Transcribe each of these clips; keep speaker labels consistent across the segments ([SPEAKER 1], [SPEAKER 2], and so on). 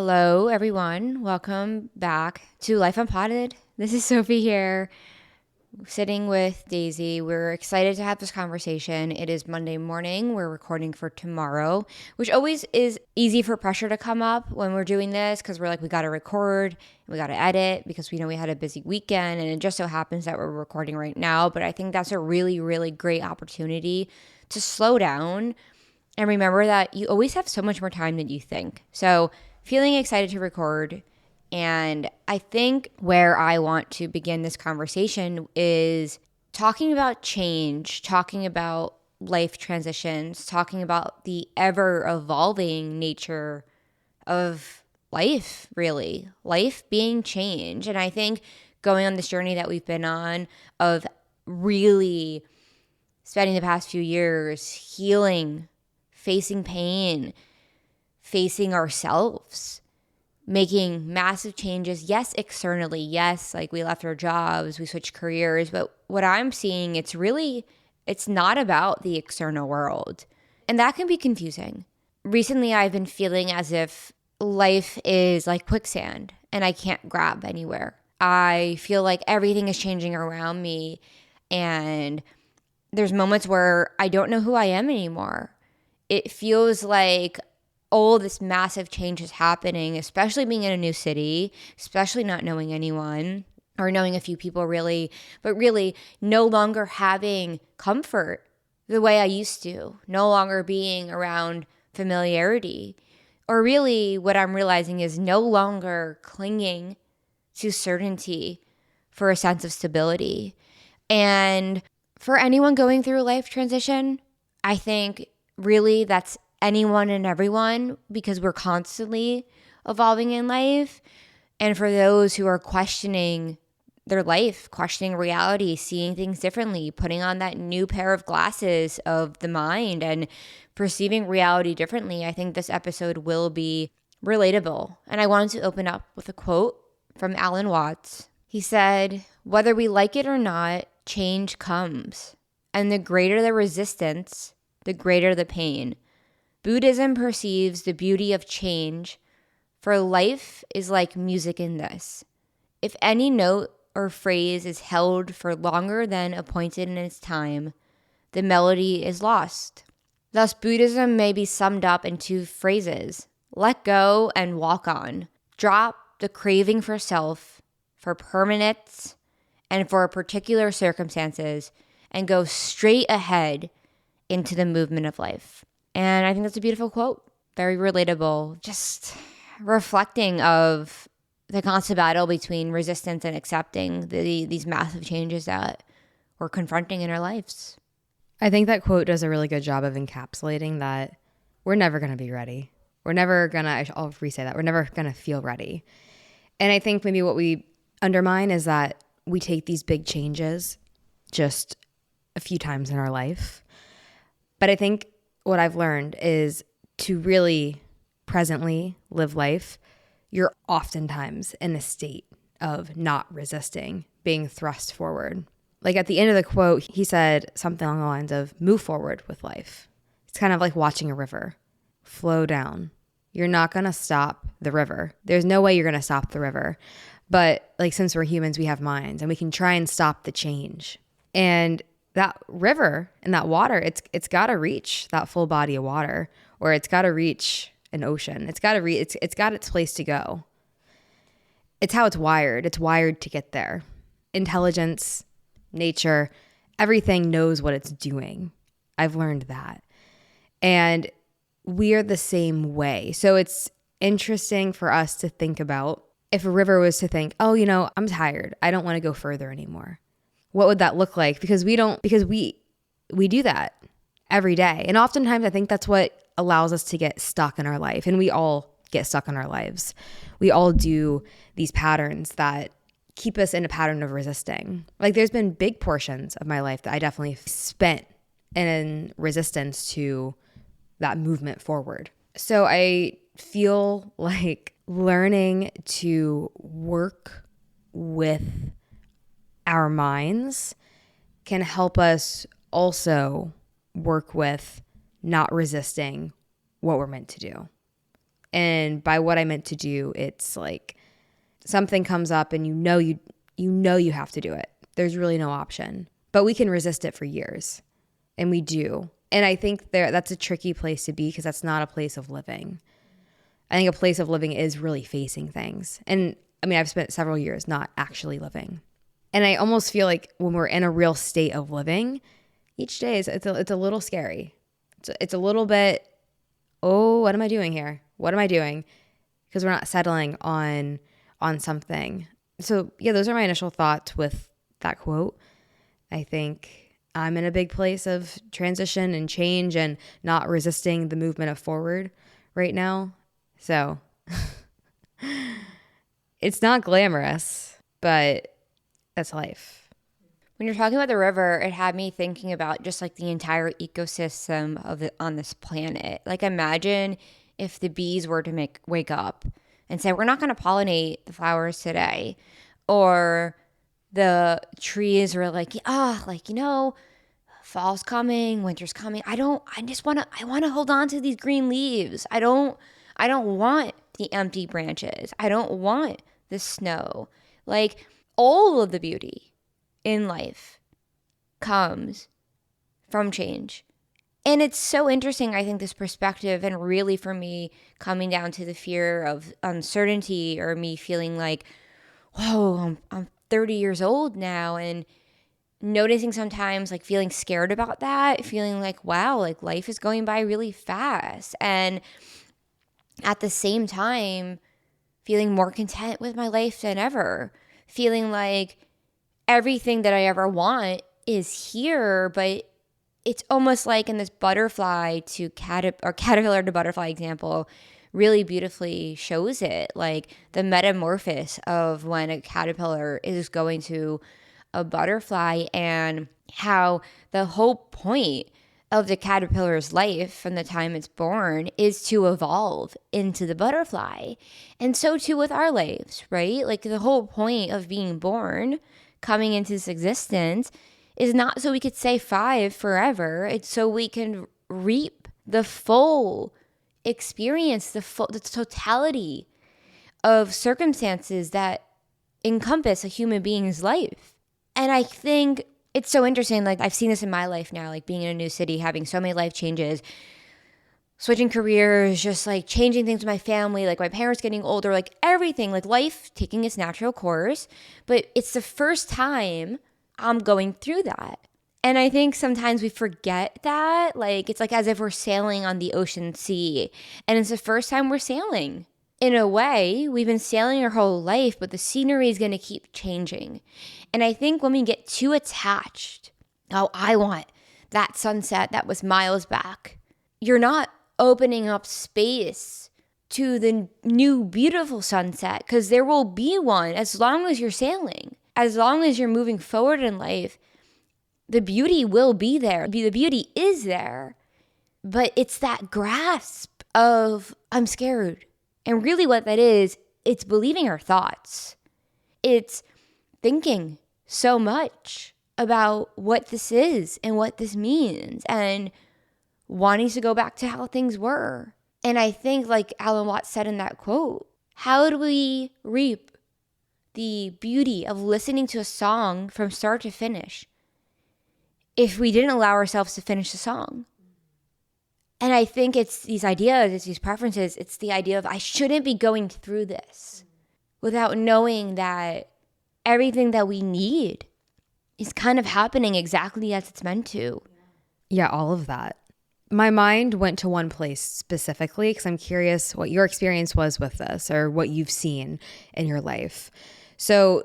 [SPEAKER 1] Hello, everyone. Welcome back to Life Unpotted. This is Sophie here, sitting with Daisy. We're excited to have this conversation. It is Monday morning. We're recording for tomorrow, which always is easy for pressure to come up when we're doing this because we're like, we got to record and we got to edit because we know we had a busy weekend. And it just so happens that we're recording right now. But I think that's a really, really great opportunity to slow down and remember that you always have so much more time than you think. So feeling excited to record. And I think where I want to begin this conversation is talking about change, talking about life transitions, talking about the ever evolving nature of life, really. Life being change. And I think going on this journey that we've been on of really spending the past few years healing, facing pain, facing ourselves, making massive changes. Yes, externally. Yes, like we left our jobs, we switched careers. But what I'm seeing, it's not about the external world. And that can be confusing. Recently, I've been feeling as if life is like quicksand and I can't grab anywhere. I feel like everything is changing around me. And there's moments where I don't know who I am anymore. It feels like all this massive change is happening, especially being in a new city, especially not knowing anyone or knowing a few people really, but really no longer having comfort the way I used to, no longer being around familiarity. Or really what I'm realizing is no longer clinging to certainty for a sense of stability. And for anyone going through a life transition, I think really that's anyone and everyone because we're constantly evolving in life. And for those who are questioning their life, questioning reality, seeing things differently, putting on that new pair of glasses of the mind and perceiving reality differently, I think this episode will be relatable. And I wanted to open up with a quote from Alan Watts. He said, "Whether we like it or not, change comes. And the greater the resistance, the greater the pain. Buddhism perceives the beauty of change, for life is like music in this. If any note or phrase is held for longer than appointed in its time, the melody is lost. Thus, Buddhism may be summed up in two phrases: let go and walk on. Drop the craving for self, for permanence, and for particular circumstances, and go straight ahead into the movement of life." And I think that's a beautiful quote, very relatable, just reflecting of the constant battle between resistance and accepting these massive changes that we're confronting in our lives.
[SPEAKER 2] I think that quote does a really good job of encapsulating that we're never going to be ready. I'll re-say that, we're never going to feel ready. And I think maybe what we undermine is that we take these big changes just a few times in our life. But I think what I've learned is to really presently live life, you're oftentimes in a state of not resisting, being thrust forward. Like at the end of the quote, he said something along the lines of move forward with life. It's kind of like watching a river flow down. You're not going to stop the river. There's no way you're going to stop the river. But like, since we're humans, we have minds and we can try and stop the change. And that river and that water, it's got to reach that full body of water, or it's got to reach an ocean. It's got its place to go. It's how it's wired. It's wired to get there. Intelligence, nature, everything knows what it's doing. I've learned that. And we are the same way. So it's interesting for us to think about if a river was to think, oh, I'm tired. I don't want to go further anymore. What would that look like? Because we do that every day. And oftentimes I think that's what allows us to get stuck in our life. And we all get stuck in our lives. We all do these patterns that keep us in a pattern of resisting. Like there's been big portions of my life that I definitely spent in resistance to that movement forward. So I feel like learning to work with our minds can help us also work with not resisting what we're meant to do. And by what I meant to do, it's like something comes up and you have to do it. There's really no option. But we can resist it for years. And we do. And I think that's a tricky place to be because that's not a place of living. I think a place of living is really facing things. And I mean, I've spent several years not actually living. And I almost feel like when we're in a real state of living, each day it's a little scary. It's a little bit, oh, what am I doing here? What am I doing? Because we're not settling on something. So yeah, those are my initial thoughts with that quote. I think I'm in a big place of transition and change and not resisting the movement of forward right now. So it's not glamorous, but that's life.
[SPEAKER 1] When you're talking about the river, it had me thinking about just like the entire ecosystem of it on this planet. Like imagine if the bees were to wake up and say, we're not going to pollinate the flowers today. Or the trees were like, fall's coming, winter's coming. I want to hold on to these green leaves. I don't want the empty branches. I don't want the snow. Like all of the beauty in life comes from change. And it's so interesting, I think, this perspective, and really for me, coming down to the fear of uncertainty or me feeling like, whoa, I'm 30 years old now, and noticing sometimes like feeling scared about that, feeling like, wow, like life is going by really fast. And at the same time, feeling more content with my life than ever, feeling like everything that I ever want is here, but it's almost like in this butterfly to caterpillar to butterfly example really beautifully shows it, like the metamorphosis of when a caterpillar is going to a butterfly and how the whole point of the caterpillar's life from the time it's born is to evolve into the butterfly. And so too with our lives, right? Like the whole point of being born, coming into this existence, is not so we could say five forever. It's so we can reap the full experience, the totality of circumstances that encompass a human being's life. And I think it's so interesting. Like I've seen this in my life now, like being in a new city, having so many life changes, switching careers, just like changing things with my family, like my parents getting older, like everything, like life taking its natural course. But it's the first time I'm going through that. And I think sometimes we forget that. Like it's like as if we're sailing on the ocean sea, and it's the first time we're sailing. In a way, we've been sailing our whole life, but the scenery is going to keep changing. And I think when we get too attached, oh, I want that sunset that was miles back, you're not opening up space to the new beautiful sunset, because there will be one as long as you're sailing. As long as you're moving forward in life, the beauty will be there. The beauty is there. But it's that grasp of, I'm scared. And really what that is, it's believing our thoughts. It's thinking so much about what this is and what this means and wanting to go back to how things were. And I think, like Alan Watts said in that quote, how do we reap the beauty of listening to a song from start to finish if we didn't allow ourselves to finish the song? And I think it's these ideas, it's these preferences, it's the idea of I shouldn't be going through this without knowing that everything that we need is kind of happening exactly as it's meant to.
[SPEAKER 2] Yeah, all of that. My mind went to one place specifically because I'm curious what your experience was with this or what you've seen in your life. So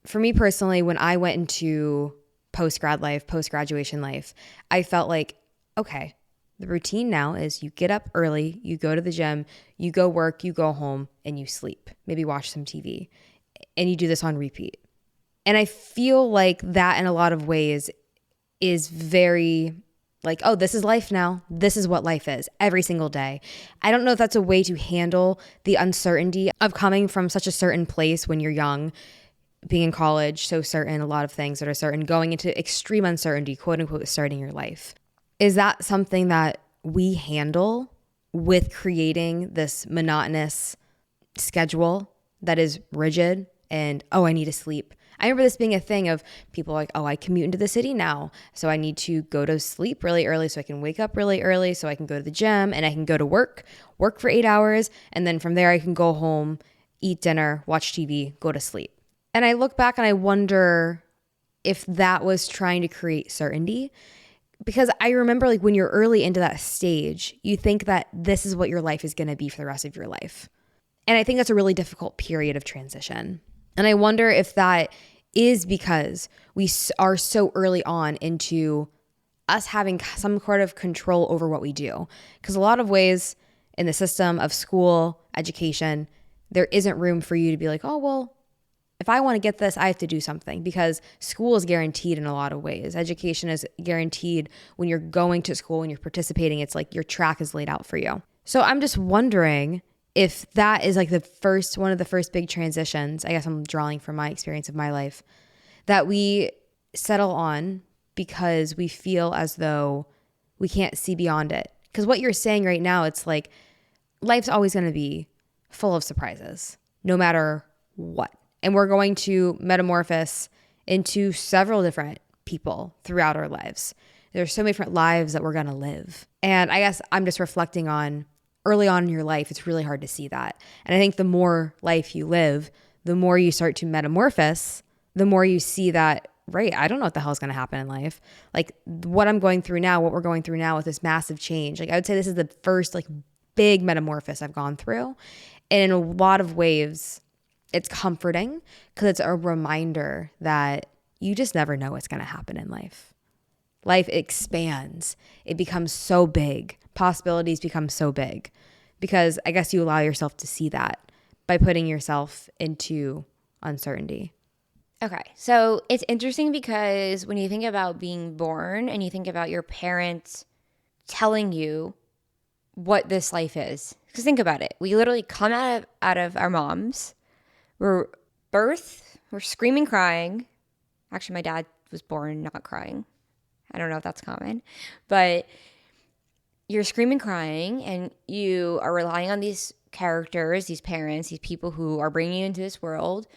[SPEAKER 2] for me personally, when I went into post-grad life, post-graduation life, I felt like, okay, the routine now is you get up early, you go to the gym, you go work, you go home, and you sleep. Maybe watch some TV. And you do this on repeat. And I feel like that in a lot of ways is very like, oh, this is life now. This is what life is every single day. I don't know if that's a way to handle the uncertainty of coming from such a certain place when you're young, being in college, so certain, a lot of things that are certain, going into extreme uncertainty, quote unquote, starting your life. Is that something that we handle with creating this monotonous schedule that is rigid and, oh, I need to sleep. I remember this being a thing of people like, oh, I commute into the city now, so I need to go to sleep really early so I can wake up really early so I can go to the gym and I can go to work for 8 hours, and then from there I can go home, eat dinner, watch TV, go to sleep. And I look back and I wonder if that was trying to create certainty. Because I remember like when you're early into that stage, you think that this is what your life is going to be for the rest of your life. And I think that's a really difficult period of transition. And I wonder if that is because we are so early on into us having some sort of control over what we do. Because a lot of ways in the system of school, education, there isn't room for you to be like, oh, well, if I want to get this, I have to do something, because school is guaranteed in a lot of ways. Education is guaranteed when you're going to school and you're participating. It's like your track is laid out for you. So I'm just wondering if that is like one of the first big transitions, I guess I'm drawing from my experience of my life, that we settle on because we feel as though we can't see beyond it. Because what you're saying right now, it's like life's always going to be full of surprises, no matter what. And we're going to metamorphose into several different people throughout our lives. There's so many different lives that we're going to live. And I guess I'm just reflecting on early on in your life, it's really hard to see that. And I think the more life you live, the more you start to metamorphose, the more you see that, right, I don't know what the hell is going to happen in life. Like what I'm going through now, what we're going through now with this massive change. Like I would say this is the first like big metamorphosis I've gone through. And in a lot of ways, it's comforting because it's a reminder that you just never know what's going to happen in life. Life expands. It becomes so big. Possibilities become so big because I guess you allow yourself to see that by putting yourself into uncertainty.
[SPEAKER 1] Okay, so it's interesting because when you think about being born and you think about your parents telling you what this life is, because think about it. We literally come out of our moms. We're screaming, crying. Actually, my dad was born not crying. I don't know if that's common, but you're screaming, crying, and you are relying on these characters, these parents, these people who are bringing you into this world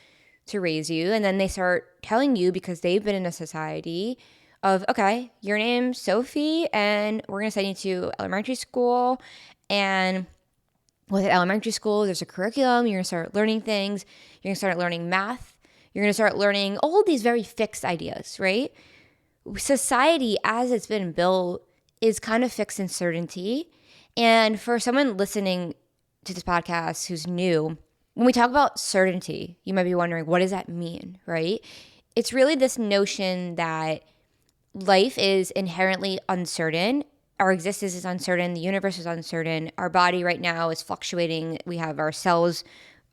[SPEAKER 1] to raise you. And then they start telling you, because they've been in a society of, okay, your name's Sophie, and we're going to send you to elementary school. And with elementary school, there's a curriculum. You're going to start learning things. You're going to start learning math. You're going to start learning all these very fixed ideas, right? Society, as it's been built, is kind of fixed in certainty. And for someone listening to this podcast who's new, when we talk about certainty, you might be wondering, what does that mean, right? It's really this notion that life is inherently uncertain. Our existence is uncertain. The universe is uncertain. Our body right now is fluctuating. We have our cells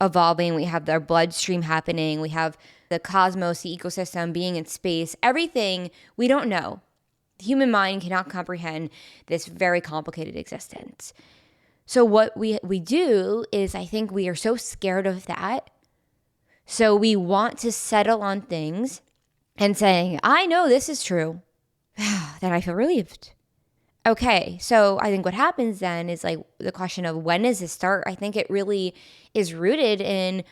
[SPEAKER 1] evolving. We have our bloodstream happening. We have the cosmos, the ecosystem, being in space. Everything we don't know. The human mind cannot comprehend this very complicated existence. So what we do is, I think we are so scared of that. So we want to settle on things and saying, I know this is true. Then I feel relieved. Okay, so I think what happens then is like the question of when does this start? I think it really is rooted in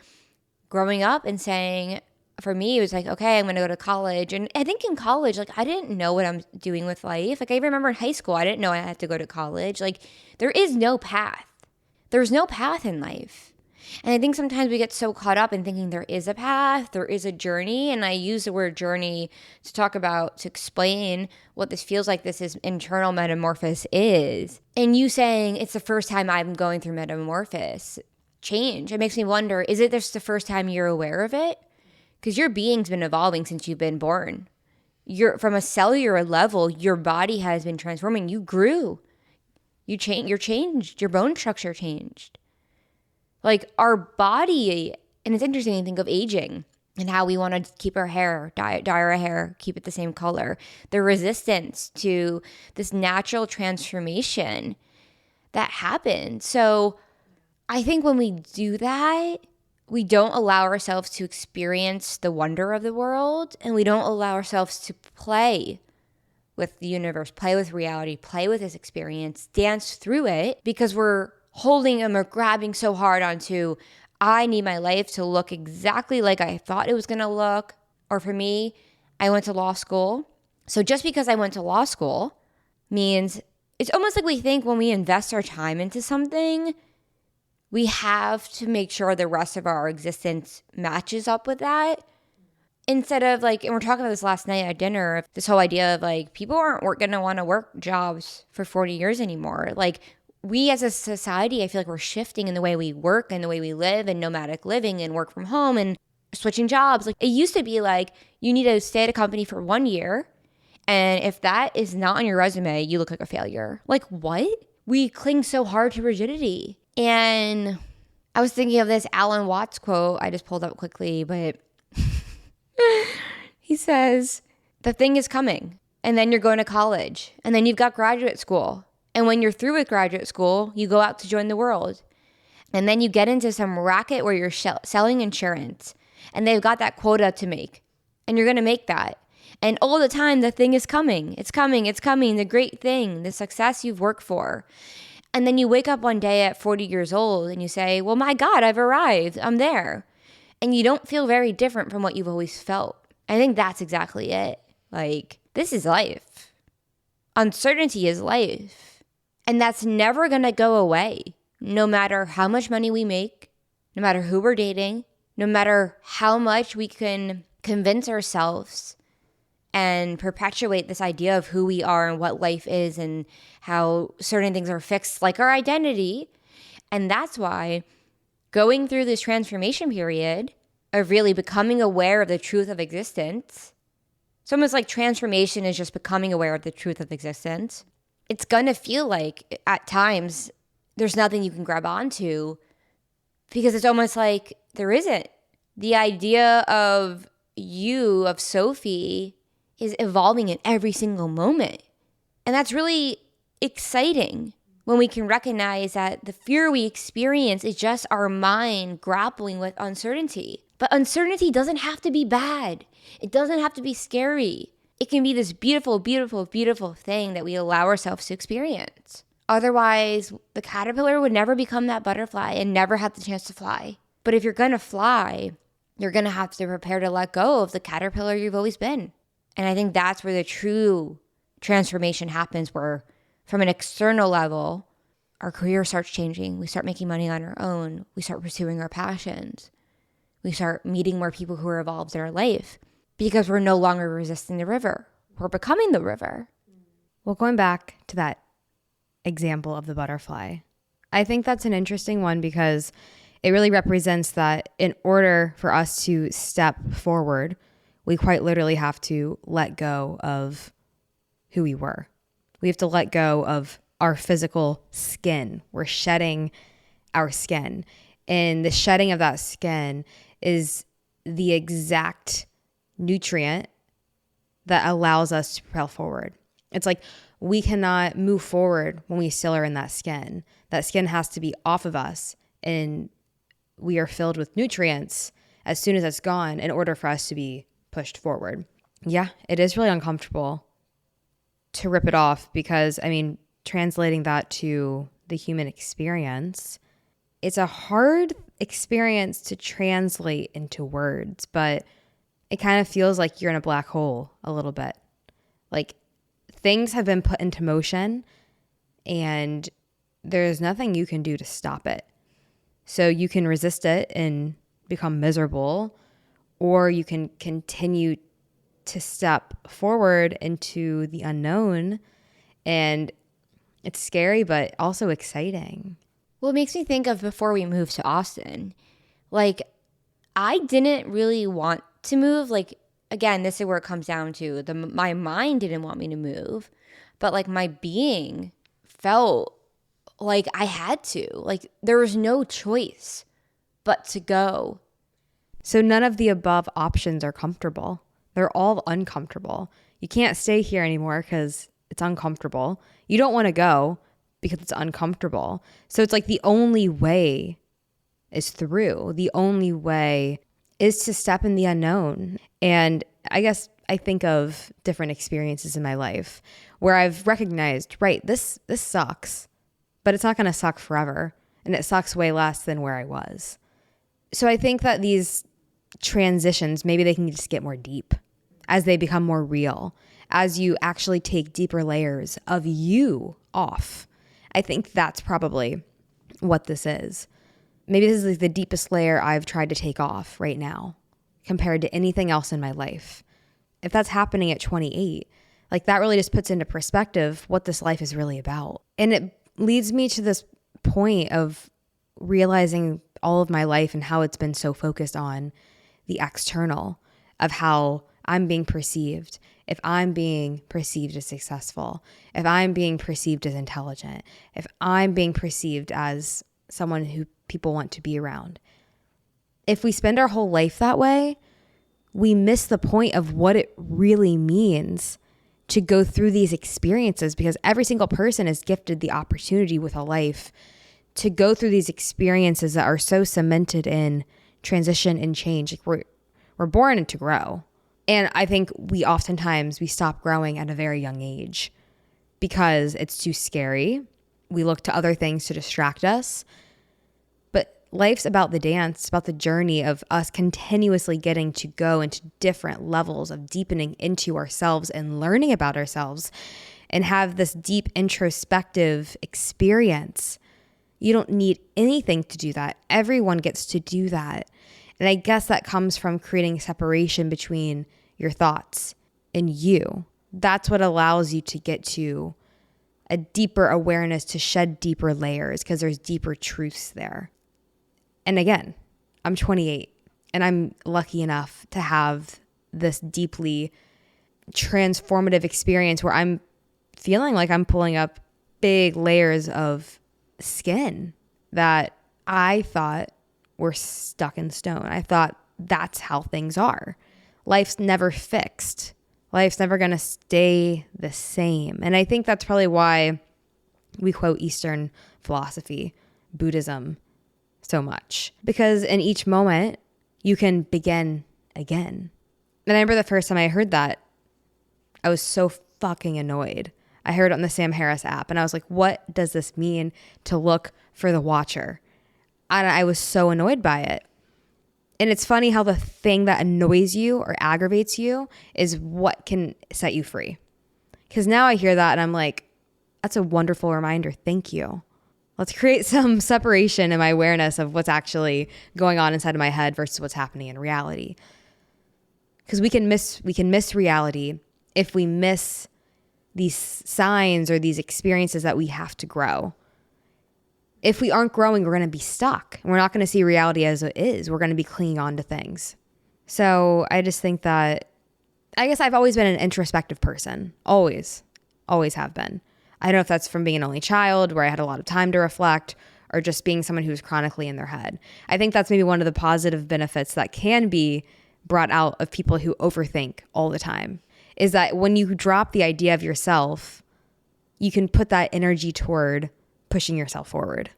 [SPEAKER 1] growing up and saying, for me, it was like, okay, I'm going to go to college. And I think in college, like I didn't know what I'm doing with life. Like I remember in high school, I didn't know I had to go to college. Like there is no path. There's no path in life. And I think sometimes we get so caught up in thinking there is a path, there is a journey. And I use the word journey to explain what this feels like this is internal metamorphosis is. And you saying it's the first time I'm going through metamorphosis change. It makes me wonder, is it just the first time you're aware of it? Because your being's been evolving since you've been born. From a cellular level, your body has been transforming. You grew. You're changed. Your bone structure changed. Like our body, and it's interesting to think of aging and how we want to keep our hair, dye our hair, keep it the same color. The resistance to this natural transformation that happened. So I think when we do that, we don't allow ourselves to experience the wonder of the world, and we don't allow ourselves to play with the universe, play with reality, play with this experience, dance through it, because we're holding and we're grabbing so hard onto, I need my life to look exactly like I thought it was going to look. Or for me, I went to law school. So just because I went to law school means it's almost like we think when we invest our time into something, we have to make sure the rest of our existence matches up with that. Instead of like, and we're talking about this last night at dinner, this whole idea of like, people aren't going to want to work jobs for 40 years anymore. Like, we as a society, I feel like we're shifting in the way we work and the way we live, and nomadic living and work from home and switching jobs. Like, it used to be like, you need to stay at a company for 1 year. And if that is not on your resume, you look like a failure. Like, what? We cling so hard to rigidity. And I was thinking of this Alan Watts quote I just pulled up quickly, but he says, the thing is coming, and then you're going to college, and then you've got graduate school. And when you're through with graduate school, you go out to join the world. And then you get into some racket where you're selling insurance, and they've got that quota to make, and you're going to make that. And all the time, the thing is coming. It's coming. It's coming. The great thing, the success you've worked for. And then you wake up one day at 40 years old and you say, well, my God, I've arrived. I'm there. And you don't feel very different from what you've always felt. I think that's exactly it. Like, this is life. Uncertainty is life. And that's never going to go away, no matter how much money we make, no matter who we're dating, no matter how much we can convince ourselves and perpetuate this idea of who we are and what life is and how certain things are fixed, like our identity. And that's why going through this transformation period of really becoming aware of the truth of existence, it's almost like transformation is just becoming aware of the truth of existence. It's going to feel like at times there's nothing you can grab onto, because it's almost like there isn't. The idea of you, of Sophie, is evolving in every single moment. And that's really exciting when we can recognize that the fear we experience is just our mind grappling with uncertainty. But uncertainty doesn't have to be bad. It doesn't have to be scary. It can be this beautiful, beautiful, beautiful thing that we allow ourselves to experience. Otherwise, the caterpillar would never become that butterfly and never have the chance to fly. But if you're going to fly, you're going to have to prepare to let go of the caterpillar you've always been. And I think that's where the true transformation happens, where from an external level, our career starts changing. We start making money on our own. We start pursuing our passions. We start meeting more people who are evolved in our life because we're no longer resisting the river. We're becoming the river.
[SPEAKER 2] Well, going back to that example of the butterfly, I think that's an interesting one because it really represents that in order for us to step forward, we quite literally have to let go of who we were. We have to let go of our physical skin. We're shedding our skin. And the shedding of that skin is the exact nutrient that allows us to propel forward. It's like we cannot move forward when we still are in that skin. That skin has to be off of us, and we are filled with nutrients as soon as it's gone in order for us to be pushed forward. Yeah, it is really uncomfortable to rip it off because, I mean, translating that to the human experience, it's a hard experience to translate into words, but it kind of feels like you're in a black hole a little bit. Like things have been put into motion and there's nothing you can do to stop it. So you can resist it and become miserable, or you can continue to step forward into the unknown. And it's scary, but also exciting.
[SPEAKER 1] Well, it makes me think of before we moved to Austin. Like, I didn't really want to move. Like, again, this is where it comes down to my mind didn't want me to move, but like my being felt like I had to. Like, there was no choice but to go.
[SPEAKER 2] So none of the above options are comfortable. They're all uncomfortable. You can't stay here anymore because it's uncomfortable. You don't want to go because it's uncomfortable. So it's like the only way is through. The only way is to step in the unknown. And I guess I think of different experiences in my life where I've recognized, right, this sucks, but it's not going to suck forever. And it sucks way less than where I was. So I think that these transitions, maybe they can just get more deep as they become more real, as you actually take deeper layers of you off. I think that's probably what this is. Maybe this is like the deepest layer I've tried to take off right now compared to anything else in my life. If that's happening at 28, like that really just puts into perspective what this life is really about. And it leads me to this point of realizing all of my life and how it's been so focused on the external of how I'm being perceived. If I'm being perceived as successful, if I'm being perceived as intelligent, if I'm being perceived as someone who people want to be around. If we spend our whole life that way, we miss the point of what it really means to go through these experiences, because every single person is gifted the opportunity with a life to go through these experiences that are so cemented in transition and change. Like we're born to grow. And I think we stop growing at a very young age because it's too scary. We look to other things to distract us. But life's about the dance, it's about the journey of us continuously getting to go into different levels of deepening into ourselves and learning about ourselves and have this deep introspective experience. You don't need anything to do that. Everyone gets to do that. And I guess that comes from creating separation between your thoughts and you. That's what allows you to get to a deeper awareness, to shed deeper layers, because there's deeper truths there. And again, I'm 28 and I'm lucky enough to have this deeply transformative experience where I'm feeling like I'm pulling up big layers of skin that I thought were stuck in stone. I thought that's how things are. Life's never fixed. Life's never going to stay the same. And I think that's probably why we quote Eastern philosophy, Buddhism, so much. Because in each moment, you can begin again. And I remember the first time I heard that, I was so fucking annoyed. I heard it on the Sam Harris app and I was like, what does this mean to look for the watcher? And I was so annoyed by it. And it's funny how the thing that annoys you or aggravates you is what can set you free. Because now I hear that and I'm like, that's a wonderful reminder. Thank you. Let's create some separation in my awareness of what's actually going on inside of my head versus what's happening in reality. Because we can miss reality if we miss these signs or these experiences that we have to grow. If we aren't growing, we're going to be stuck. We're not going to see reality as it is. We're going to be clinging on to things. So I just think that, I guess I've always been an introspective person. Always have been. I don't know if that's from being an only child where I had a lot of time to reflect or just being someone who's chronically in their head. I think that's maybe one of the positive benefits that can be brought out of people who overthink all the time, is that when you drop the idea of yourself, you can put that energy toward pushing yourself forward,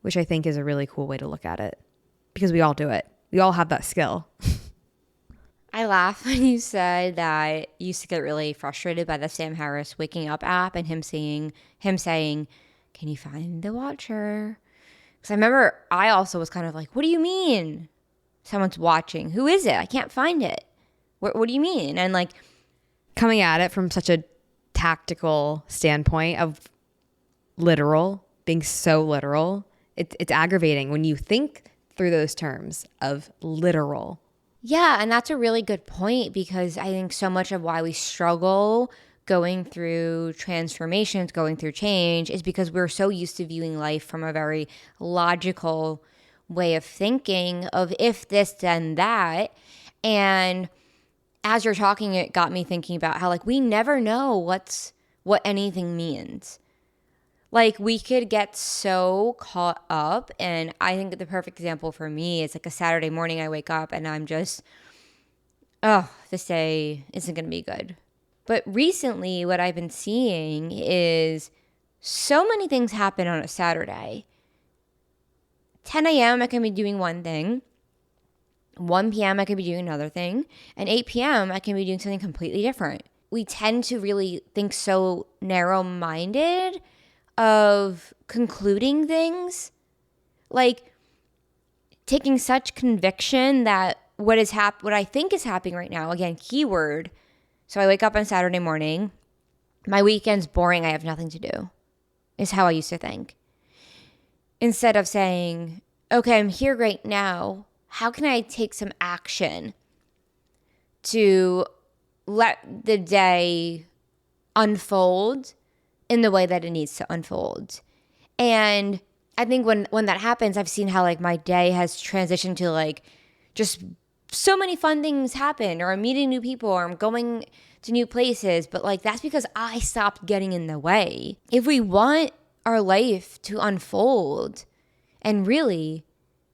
[SPEAKER 2] which I think is a really cool way to look at it, because we all do it. We all have that skill.
[SPEAKER 1] I laugh when you said that you used to get really frustrated by the Sam Harris waking up app and him saying, can you find the watcher? Because I remember I also was kind of like, what do you mean someone's watching? Who is it? I can't find it. What do you mean? And like,
[SPEAKER 2] coming at it from such a tactical standpoint of being so literal, it's aggravating when you think through those terms of literal.
[SPEAKER 1] yeah, and that's a really good point, because I think so much of why we struggle going through transformations, going through change, is because we're so used to viewing life from a very logical way of thinking of if this, then that. And as you're talking, it got me thinking about how like we never know what anything means. Like we could get so caught up, and I think the perfect example for me is like a Saturday morning I wake up and I'm just, oh, this day isn't going to be good. But recently what I've been seeing is so many things happen on a Saturday. 10 a.m. I can be doing one thing. 1 p.m. I could be doing another thing, and 8 p.m. I can be doing something completely different. We tend to really think so narrow-minded of concluding things, like taking such conviction that what I think is happening right now, again, keyword. So I wake up on Saturday morning, my weekend's boring, I have nothing to do, is how I used to think. Instead of saying, okay, I'm here right now, how can I take some action to let the day unfold in the way that it needs to unfold? And I think when that happens, I've seen how like my day has transitioned to like just so many fun things happen, or I'm meeting new people, or I'm going to new places. But like that's because I stopped getting in the way. If we want our life to unfold, and really,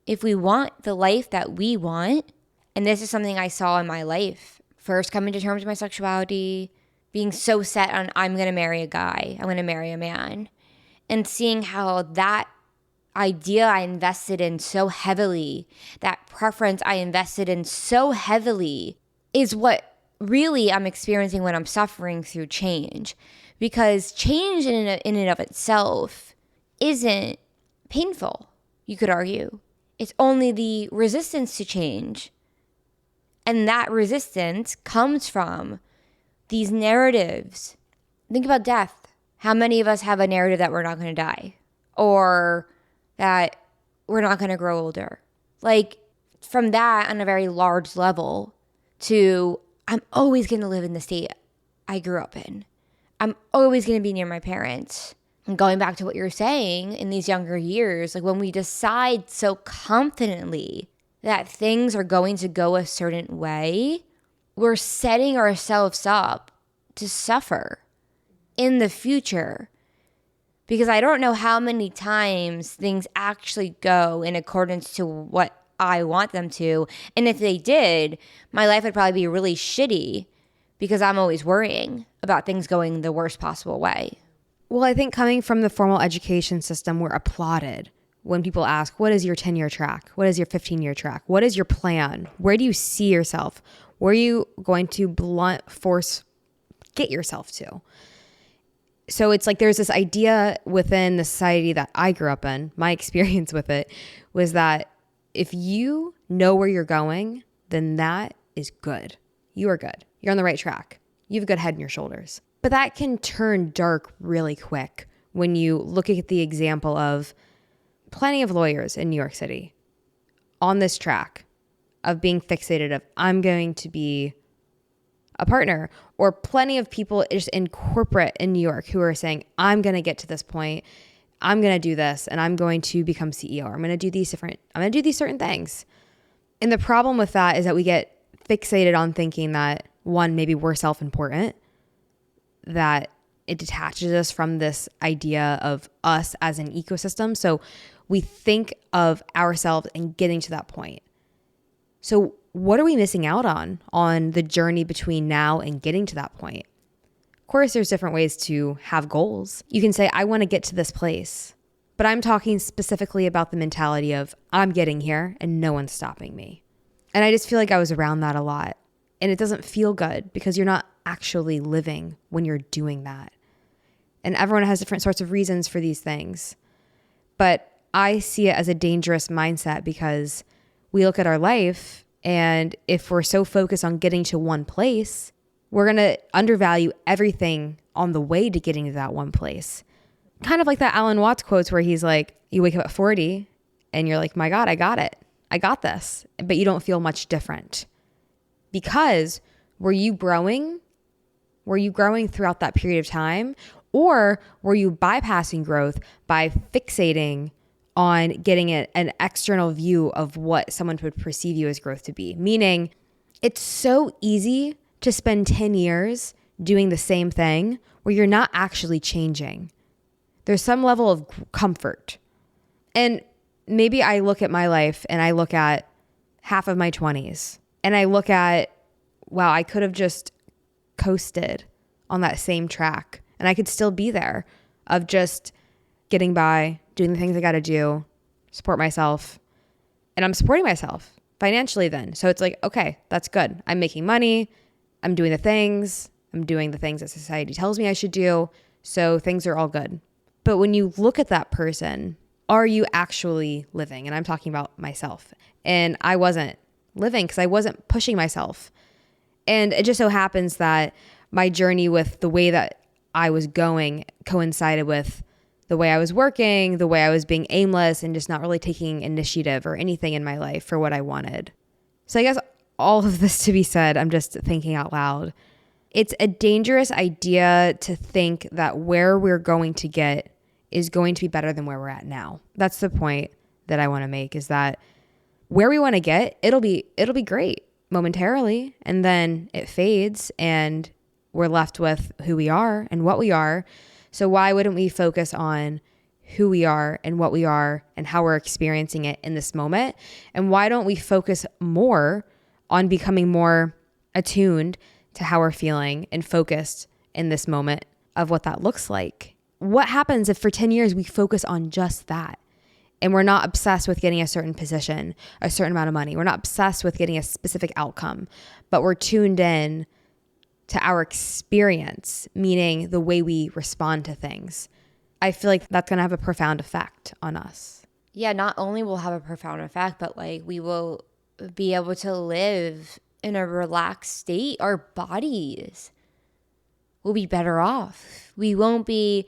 [SPEAKER 1] if we want the life that we want, and this is something I saw in my life, first coming to terms with my sexuality, being so set on I'm going to marry a guy, I'm going to marry a man, and seeing how that idea I invested in so heavily, that preference I invested in so heavily, is what really I'm experiencing when I'm suffering through change. Because change in and of itself isn't painful, you could argue. It's only the resistance to change. And that resistance comes from these narratives. Think about death. How many of us have a narrative that we're not going to die? Or that we're not going to grow older? Like, from that on a very large level to I'm always going to live in the state I grew up in. I'm always going to be near my parents. And going back to what you're saying, in these younger years, like when we decide so confidently that things are going to go a certain way, we're setting ourselves up to suffer in the future. Because I don't know how many times things actually go in accordance to what I want them to. And if they did, my life would probably be really shitty because I'm always worrying about things going the worst possible way.
[SPEAKER 2] Well, I think coming from the formal education system, we're applauded when people ask, what is your 10-year track? What is your 15-year track? What is your plan? Where do you see yourself? Where are you going to blunt force get yourself to? So it's like there's this idea within the society that I grew up in, my experience with it was that if you know where you're going, then that is good. You are good. You're on the right track. You have a good head in your shoulders. But that can turn dark really quick when you look at the example of plenty of lawyers in New York City on this track of being fixated of I'm going to be a partner, or plenty of people just in corporate in New York who are saying, I'm going to get to this point. I'm going to do this and I'm going to become CEO. Or I'm going to do these certain things. And the problem with that is that we get fixated on thinking that one, maybe we're self-important, that it detaches us from this idea of us as an ecosystem. So we think of ourselves and getting to that point. So what are we missing out on the journey between now and getting to that point? Of course, there's different ways to have goals. You can say, I want to get to this place, but I'm talking specifically about the mentality of I'm getting here and no one's stopping me. And I just feel like I was around that a lot. And it doesn't feel good because you're not actually living when you're doing that. And everyone has different sorts of reasons for these things. But I see it as a dangerous mindset because we look at our life, and if we're so focused on getting to one place, we're going to undervalue everything on the way to getting to that one place. Kind of like that Alan Watts quotes where he's like, you wake up at 40 and you're like, my God, I got it. I got this. But you don't feel much different. Because were you growing? Were you growing throughout that period of time? Or were you bypassing growth by fixating on getting an external view of what someone would perceive you as growth to be? Meaning, it's so easy to spend 10 years doing the same thing where you're not actually changing. There's some level of comfort. And maybe I look at my life and I look at half of my 20s and I look at, wow, I could have just coasted on that same track and I could still be there of just getting by, doing the things I got to do, support myself. And I'm supporting myself financially then. So it's like, okay, that's good. I'm making money. I'm doing the things. I'm doing the things that society tells me I should do. So things are all good. But when you look at that person, are you actually living? And I'm talking about myself. And I wasn't living because I wasn't pushing myself. And it just so happens that my journey with the way that I was going coincided with the way I was working, the way I was being aimless and just not really taking initiative or anything in my life for what I wanted. So I guess all of this to be said, I'm just thinking out loud. It's a dangerous idea to think that where we're going to get is going to be better than where we're at now. That's the point that I want to make, is that where we want to get, it'll be great momentarily, and then it fades and we're left with who we are and what we are. So why wouldn't we focus on who we are and what we are and how we're experiencing it in this moment? And why don't we focus more on becoming more attuned to how we're feeling and focused in this moment of what that looks like? What happens if for 10 years we focus on just that? And we're not obsessed with getting a certain position, a certain amount of money. We're not obsessed with getting a specific outcome, but we're tuned in to our experience, meaning the way we respond to things. I feel like that's going to have a profound effect on us.
[SPEAKER 1] Yeah, not only will have a profound effect, but like we will be able to live in a relaxed state. Our bodies will be better off. We won't be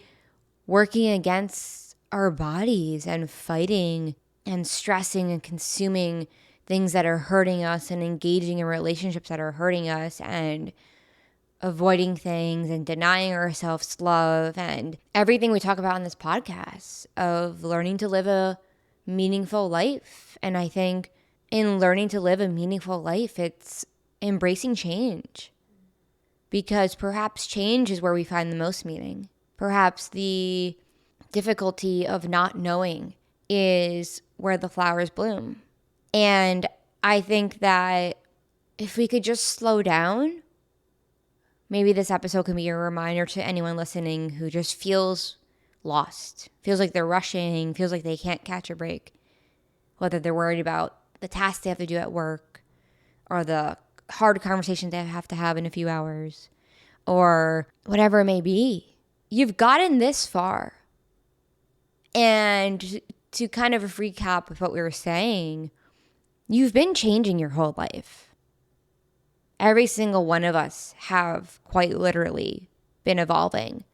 [SPEAKER 1] working against our bodies and fighting and stressing and consuming things that are hurting us and engaging in relationships that are hurting us and avoiding things and denying ourselves love and everything we talk about on this podcast of learning to live a meaningful life. And I think in learning to live a meaningful life, it's embracing change, because perhaps change is where we find the most meaning. Perhaps the difficulty of not knowing is where the flowers bloom. And I think that if we could just slow down, maybe this episode can be a reminder to anyone listening who just feels lost, feels like they're rushing, feels like they can't catch a break, whether they're worried about the tasks they have to do at work or the hard conversations they have to have in a few hours or whatever it may be. You've gotten this far. And to kind of recap with what we were saying, you've been changing your whole life. Every single one of us have quite literally been evolving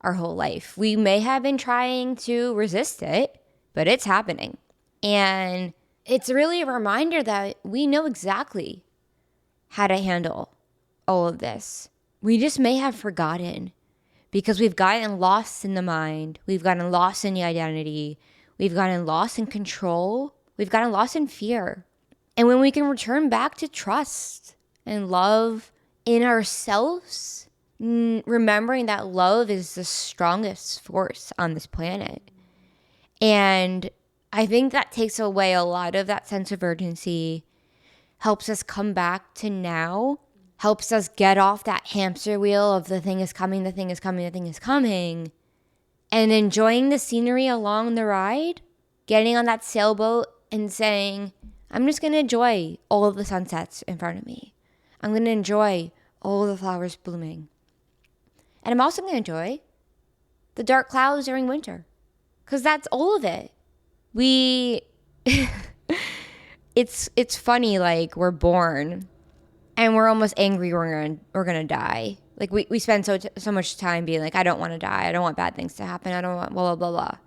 [SPEAKER 1] our whole life. We may have been trying to resist it, but it's happening. And it's really a reminder that we know exactly how to handle all of this. We just may have forgotten, because we've gotten lost in the mind. We've gotten lost in the identity. We've gotten lost in control. We've gotten lost in fear. And when we can return back to trust and love in ourselves, remembering that love is the strongest force on this planet. And I think that takes away a lot of that sense of urgency, helps us come back to now, helps us get off that hamster wheel of the thing is coming, the thing is coming, the thing is coming, and enjoying the scenery along the ride, getting on that sailboat and saying, I'm just going to enjoy all of the sunsets in front of me. I'm going to enjoy all of the flowers blooming. And I'm also going to enjoy the dark clouds during winter, because that's all of it. It's funny, like we're born and we're almost angry we're gonna die. Like we spend so much time being like, I don't want to die. I don't want bad things to happen. I don't want blah, blah, blah, blah.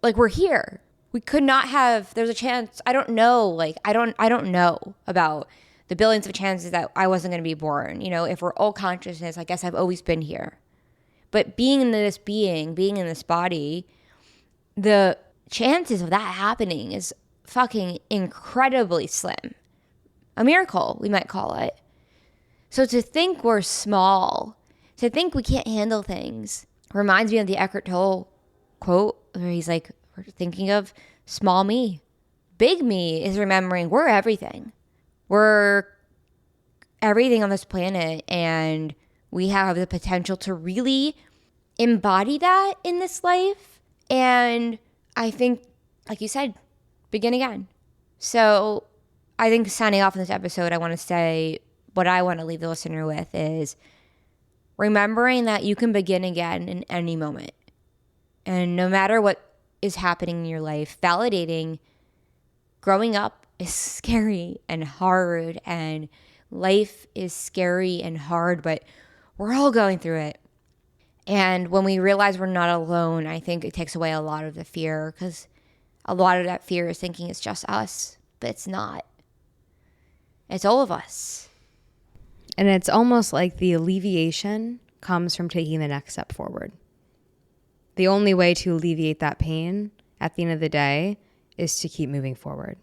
[SPEAKER 1] Like we're here. We could not have, there's a chance, I don't know. Like I don't know about the billions of chances that I wasn't going to be born. You know, if we're all consciousness, I guess I've always been here. But being in this body, the chances of that happening is fucking incredibly slim. A miracle, we might call it. So to think we're small, to think we can't handle things, reminds me of the Eckhart Tolle quote where he's like, we're thinking of small me. Big me is remembering we're everything. We're everything on this planet, and we have the potential to really embody that in this life. And I think, like you said, begin again. So I think signing off on this episode, I want to say what I want to leave the listener with is remembering that you can begin again in any moment. And no matter what is happening in your life, validating growing up is scary and hard, and life is scary and hard, but we're all going through it. And when we realize we're not alone, I think it takes away a lot of the fear, because a lot of that fear is thinking it's just us, but it's not. It's all of us.
[SPEAKER 2] And it's almost like the alleviation comes from taking the next step forward. The only way to alleviate that pain at the end of the day is to keep moving forward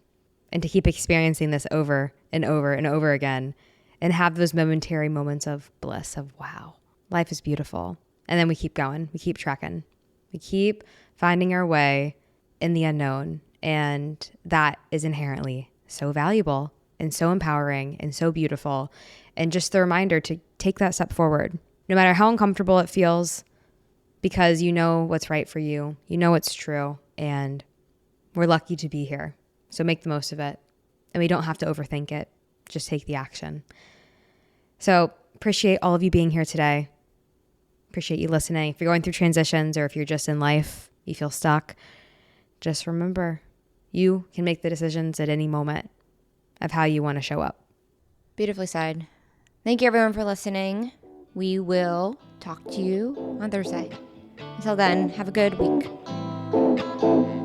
[SPEAKER 2] and to keep experiencing this over and over and over again and have those momentary moments of bliss of, wow, life is beautiful. And then we keep going. We keep trekking. We keep finding our way in the unknown. And that is inherently so valuable and so empowering and so beautiful. And just the reminder to take that step forward, no matter how uncomfortable it feels, because you know what's right for you. You know what's true. And we're lucky to be here. So make the most of it. And we don't have to overthink it. Just take the action. So appreciate all of you being here today. Appreciate you listening. If you're going through transitions or if you're just in life, you feel stuck, just remember you can make the decisions at any moment of how you want to show up.
[SPEAKER 1] Beautifully said. Thank you everyone for listening. We will talk to you on Thursday. Until then, have a good week.